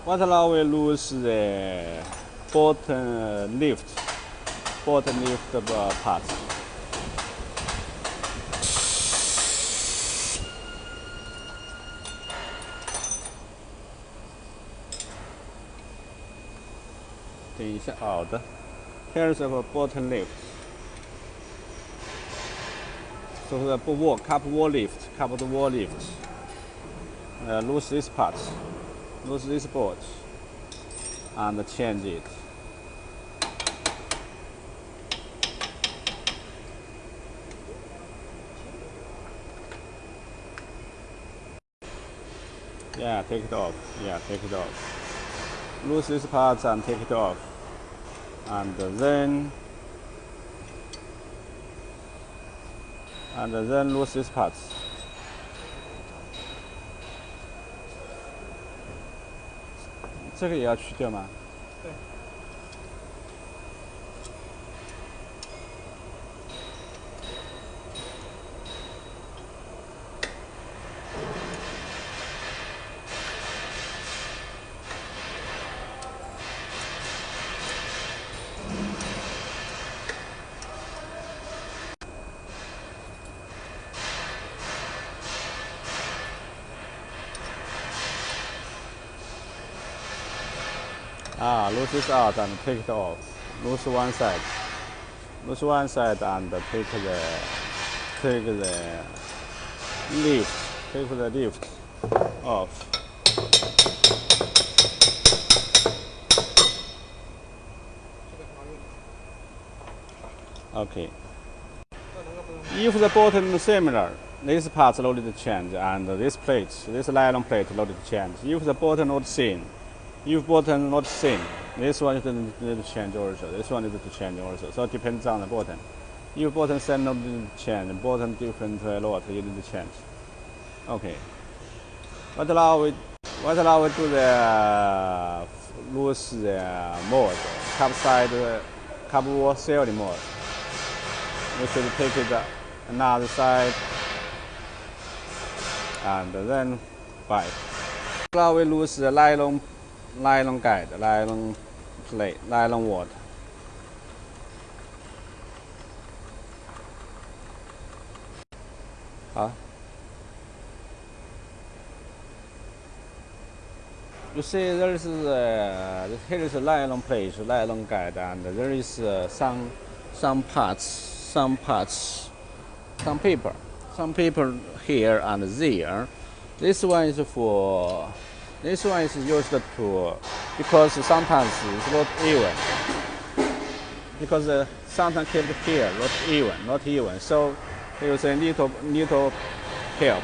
What now we lose the bottom lift part. Here's a bottom lift. So the cup wall lift. Lose this part, lose this bolt, and change it. Yeah, take it off. Lose this part and take it off, and then lose this part.这个也要去掉吗？对。Lose this out and take it off. Lose one side and take the lift off. Okay. If the bottom is similar, this part loaded to change, and this nylon plate loaded to change. If the bottom not same, this one is need to change also. This one needs to change also. So it depends on the bottom. If bottom same not need to change, bottom different lot you need to change. Okay. What now we do the lose the mold, cup wall ceiling mold. We should take it another side and then bite. Now we lose the nylon guide, nylon plate, nylon wall. You see, there is here is a nylon plate, nylon guide, and there is some paper here and there. This one is used to, because sometimes it's not even. Because sometimes kept here not even. So there is a little help.